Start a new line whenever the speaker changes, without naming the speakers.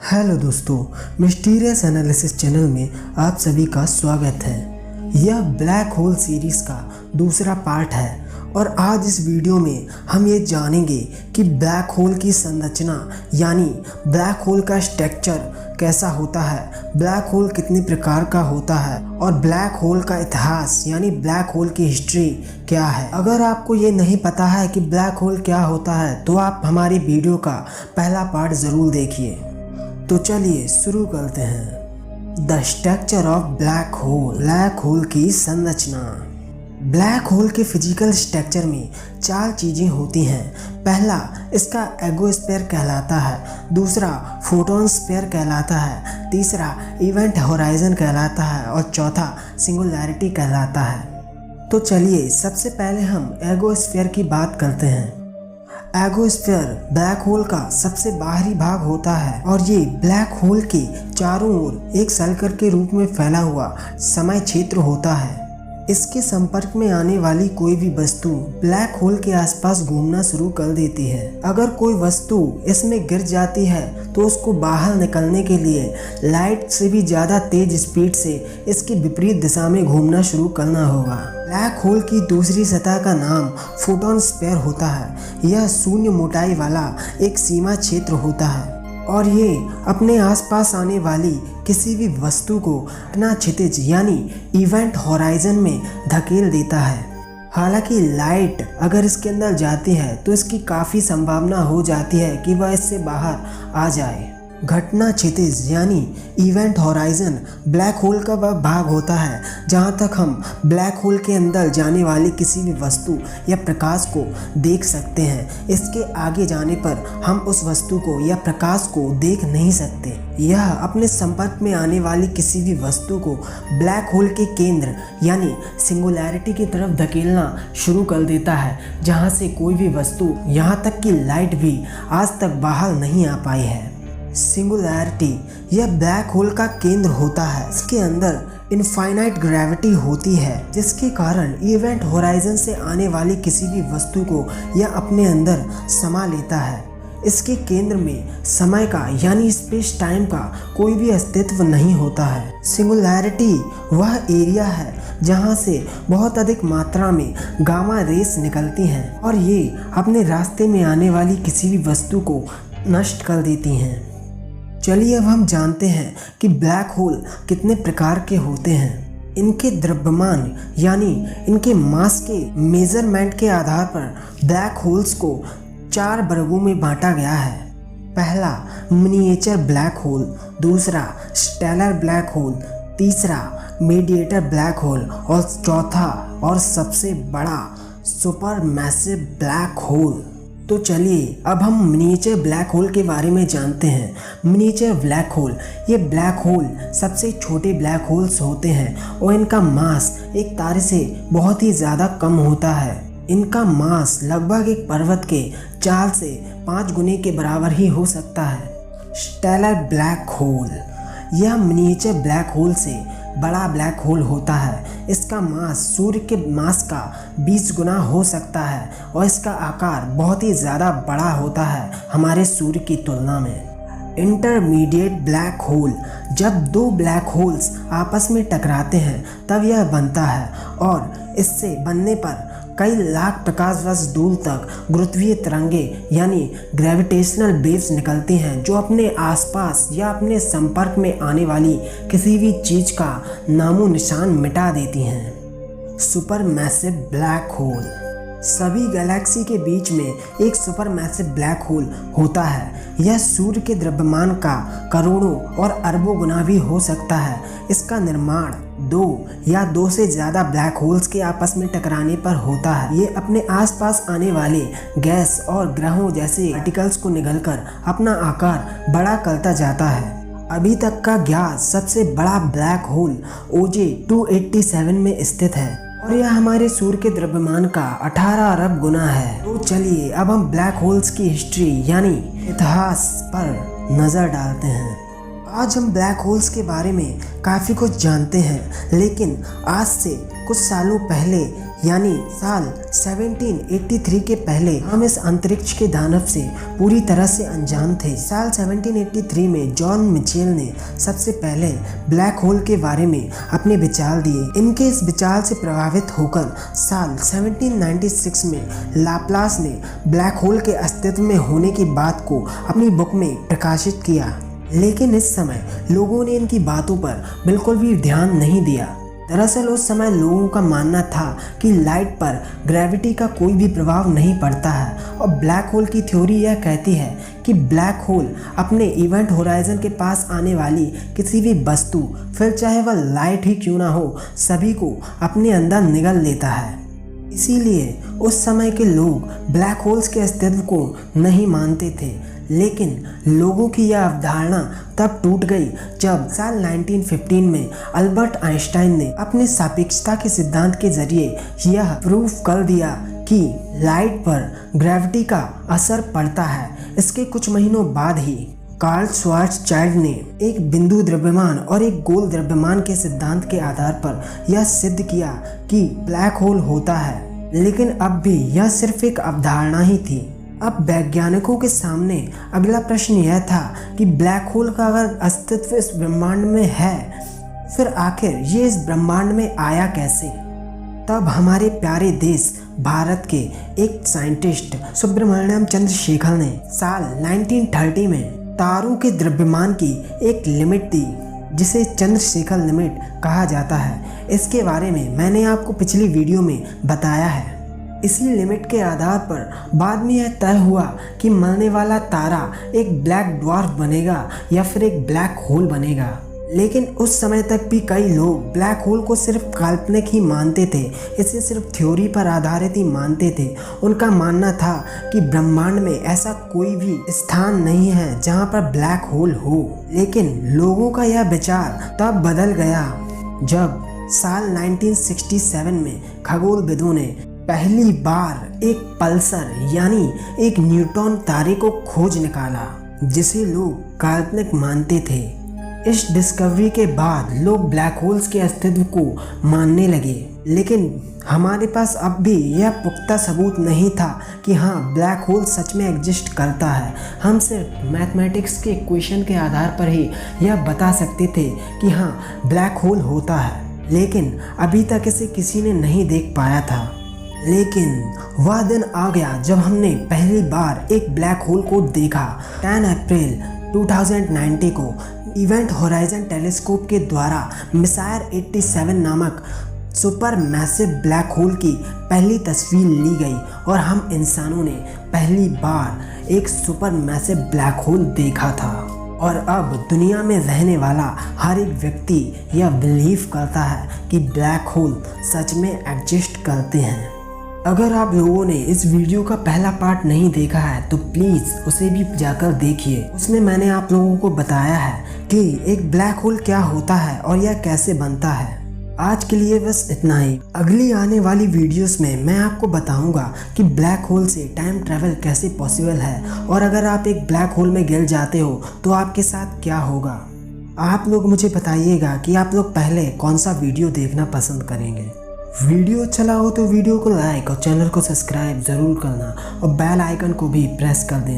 Hello दोस्तों, mysterious analysis channel में आप सभी का स्वागत है। यह ब्लैक होल सीरीज़ का दूसरा पार्ट है और आज इस वीडियो में हम ये जानेंगे कि ब्लैक होल की संरचना यानी ब्लैक होल का स्ट्रक्चर कैसा होता है, ब्लैक होल कितने प्रकार का होता है और ब्लैक होल का इतिहास यानी ब्लैक होल की हिस्ट्री क्या है। अगर आपको ये नहीं पता है कि ब्लैक होल क्या होता है तो आप हमारी वीडियो का पहला पार्ट ज़रूर देखिए। तो चलिए शुरू करते हैं। The structure of black hole, black hole की संरचना। ब्लैक होल के फिजिकल स्ट्रक्चर में 4 चीज़ें होती हैं। पहला इसका एगोस्फीयर कहलाता है, दूसरा फोटोन स्फीयर कहलाता है, तीसरा इवेंट होराइजन कहलाता है और चौथा सिंगुलैरिटी कहलाता है। तो चलिए सबसे पहले हम एगोस्फीयर की बात करते हैं। एगोस्फीयर ब्लैक होल का सबसे बाहरी भाग होता है और ये ब्लैक होल के चारों ओर एक सर्कल के रूप में फैला हुआ समय क्षेत्र होता है। इसके संपर्क में आने वाली कोई भी वस्तु ब्लैक होल के आसपास घूमना शुरू कर देती है। अगर कोई वस्तु इसमें गिर जाती है तो उसको बाहर निकलने के लिए लाइट से भी ज़्यादा तेज स्पीड से इसकी विपरीत दिशा में घूमना शुरू करना होगा। ब्लैक होल की दूसरी सतह का नाम फोटोन स्फीयर होता है। यह शून्य मोटाई वाला एक सीमा क्षेत्र होता है और ये अपने आसपास आने वाली किसी भी वस्तु को अपना क्षितिज यानी इवेंट होराइजन में धकेल देता है। हालांकि लाइट अगर इसके अंदर जाती है तो इसकी काफ़ी संभावना हो जाती है कि वह इससे बाहर आ जाए। घटना क्षितिज यानी इवेंट होराइजन ब्लैक होल का वह भाग होता है जहां तक हम ब्लैक होल के अंदर जाने वाली किसी भी वस्तु या प्रकाश को देख सकते हैं। इसके आगे जाने पर हम उस वस्तु को या प्रकाश को देख नहीं सकते। यह अपने संपर्क में आने वाली किसी भी वस्तु को ब्लैक होल के केंद्र यानी सिंगुलैरिटी की तरफ धकेलना शुरू कर देता है, जहाँ से कोई भी वस्तु यहाँ तक कि लाइट भी आज तक बाहर नहीं आ पाई है। सिंगुलैरिटी यह ब्लैक होल का केंद्र होता है। इसके अंदर इनफाइनाइट ग्रेविटी होती है जिसके कारण इवेंट होराइजन से आने वाली किसी भी वस्तु को यह अपने अंदर समा लेता है। इसके केंद्र में समय का यानी स्पेस टाइम का कोई भी अस्तित्व नहीं होता है। सिंगुलैरिटी वह एरिया है जहां से बहुत अधिक मात्रा में गामा रेस निकलती हैं और ये अपने रास्ते में आने वाली किसी भी वस्तु को नष्ट कर देती हैं। चलिए अब हम जानते हैं कि ब्लैक होल कितने प्रकार के होते हैं। इनके द्रव्यमान यानी इनके मास के मेजरमेंट के आधार पर ब्लैक होल्स को 4 वर्गों में बांटा गया है। पहला मिनिएचर ब्लैक होल, दूसरा स्टेलर ब्लैक होल, तीसरा मीडिएटर ब्लैक होल और चौथा और सबसे बड़ा सुपर मैसिव ब्लैक होल। तो चलिए अब हम मिनिएचर ब्लैक होल के बारे में जानते हैं। मिनिएचर ब्लैक होल ये ब्लैक होल सबसे छोटे ब्लैक होल्स होते हैं और इनका मास एक तारे से बहुत ही ज़्यादा कम होता है। इनका मास लगभग एक पर्वत के 4 से 5 गुने के बराबर ही हो सकता है। स्टेलर ब्लैक होल यह मिनिएचर ब्लैक होल से बड़ा ब्लैक होल होता है। इसका मास सूर्य के मास का 20 गुना हो सकता है और इसका आकार बहुत ही ज़्यादा बड़ा होता है हमारे सूर्य की तुलना में। इंटरमीडिएट ब्लैक होल जब 2 ब्लैक होल्स आपस में टकराते हैं तब यह बनता है और इससे बनने पर कई लाख प्रकाश वर्ष दूर तक गुरुत्वीय तरंगे यानी ग्रेविटेशनल वेव्स निकलती हैं जो अपने आसपास या अपने संपर्क में आने वाली किसी भी चीज़ का नामो निशान मिटा देती हैं। सुपर मैसिव ब्लैक होल सभी गैलेक्सी के बीच में एक सुपर मैसिव ब्लैक होल होता है। यह सूर्य के द्रव्यमान का करोड़ों और अरबों गुना भी हो सकता है। इसका निर्माण 2 या 2 से ज़्यादा ब्लैक होल्स के आपस में टकराने पर होता है। ये अपने आसपास आने वाले गैस और ग्रहों जैसे पार्टिकल्स को निगलकर अपना आकार बड़ा करता जाता है। अभी तक का ज्ञात सबसे बड़ा ब्लैक होल OJ 287 में स्थित है और यह हमारे सूर्य के द्रव्यमान का 18 अरब गुना है। तो चलिए अब हम ब्लैक होल्स की हिस्ट्री यानी इतिहास पर नज़र डालते हैं। आज हम ब्लैक होल्स के बारे में काफ़ी कुछ जानते हैं, लेकिन आज से कुछ सालों पहले यानी साल 1783 के पहले हम इस अंतरिक्ष के दानव से पूरी तरह से अनजान थे। साल 1783 में जॉन मिचेल ने सबसे पहले ब्लैक होल के बारे में अपने विचार दिए। इनके इस विचार से प्रभावित होकर साल 1796 में लाप्लास ने ब्लैक होल के अस्तित्व में होने की बात को अपनी बुक में प्रकाशित किया, लेकिन इस समय लोगों ने इनकी बातों पर बिल्कुल भी ध्यान नहीं दिया। दरअसल उस समय लोगों का मानना था कि लाइट पर ग्रेविटी का कोई भी प्रभाव नहीं पड़ता है और ब्लैक होल की थ्योरी यह कहती है कि ब्लैक होल अपने इवेंट होराइजन के पास आने वाली किसी भी वस्तु, फिर चाहे वह लाइट ही क्यों ना हो, सभी को अपने अंदर निगल लेता है। इसीलिए उस समय के लोग ब्लैक होल्स के अस्तित्व को नहीं मानते थे, लेकिन लोगों की यह अवधारणा तब टूट गई जब साल 1915 में अल्बर्ट आइंस्टाइन ने अपने सापेक्षता के सिद्धांत के जरिए यह प्रूफ कर दिया कि लाइट पर ग्रेविटी का असर पड़ता है। इसके कुछ महीनों बाद ही कार्ल श्वार्ज़चाइल्ड ने एक बिंदु द्रव्यमान और एक गोल द्रव्यमान के सिद्धांत के आधार पर यह सिद्ध किया कि ब्लैक होल होता है, लेकिन अब भी यह सिर्फ एक अवधारणा ही थी। अब वैज्ञानिकों के सामने अगला प्रश्न यह था कि ब्लैक होल का अगर अस्तित्व इस ब्रह्मांड में है, फिर आखिर ये इस ब्रह्मांड में आया कैसे? तब हमारे प्यारे देश भारत के एक साइंटिस्ट सुब्रमण्यम चंद्रशेखर ने साल 1930 में तारों के द्रव्यमान की एक लिमिट दी, जिसे चंद्रशेखर लिमिट कहा जाता है। इसके बारे में मैंने आपको पिछली वीडियो में बताया है। इसी लिमिट के आधार पर बाद में यह तय हुआ कि मरने वाला तारा एक ब्लैक ड्वार्फ बनेगा या फिर एक ब्लैक होल बनेगा। लेकिन उस समय तक भी कई लोग ब्लैक होल को सिर्फ काल्पनिक ही मानते थे, इसे सिर्फ थ्योरी पर आधारित ही मानते थे। उनका मानना था कि ब्रह्मांड में ऐसा कोई भी स्थान नहीं है जहां पर ब्लैक होल हो। लेकिन लोगों का यह विचार तब बदल गया जब साल 1967 में खगोलविदों ने पहली बार एक पल्सर यानी एक न्यूट्रॉन तारे को खोज निकाला, जिसे लोग काल्पनिक मानते थे। इस डिस्कवरी के बाद लोग ब्लैक होल्स के अस्तित्व को मानने लगे, लेकिन हमारे पास अब भी यह पुख्ता सबूत नहीं था कि हाँ, ब्लैक होल सच में एग्जिस्ट करता है। हम सिर्फ मैथमेटिक्स के इक्वेशन के आधार पर ही यह बता सकते थे कि हाँ, ब्लैक होल होता है, लेकिन अभी तक इसे किसी ने नहीं देख पाया था। लेकिन वह दिन आ गया जब हमने पहली बार एक ब्लैक होल को देखा। 10 अप्रैल 2019 को इवेंट होराइजन टेलीस्कोप के द्वारा मिसायर 87 नामक सुपर मैसिव ब्लैक होल की पहली तस्वीर ली गई और हम इंसानों ने पहली बार एक सुपर मैसिव ब्लैक होल देखा था। और अब दुनिया में रहने वाला हर एक व्यक्ति यह बिलीव करता है कि ब्लैक होल सच में एग्जिस्ट करते हैं। अगर आप लोगों ने इस वीडियो का पहला पार्ट नहीं देखा है तो प्लीज़ उसे भी जाकर देखिए। उसमें मैंने आप लोगों को बताया है कि एक ब्लैक होल क्या होता है और यह कैसे बनता है। आज के लिए बस इतना ही। अगली आने वाली वीडियोस में मैं आपको बताऊंगा कि ब्लैक होल से टाइम ट्रैवल कैसे पॉसिबल है, और अगर आप एक ब्लैक होल में गिर जाते हो तो आपके साथ क्या होगा। आप लोग मुझे बताइएगा कि आप लोग पहले कौन सा वीडियो देखना पसंद करेंगे। वीडियो अच्छा लगा हो तो वीडियो को लाइक और चैनल को सब्सक्राइब ज़रूर करना और बेल आइकन को भी प्रेस कर देना।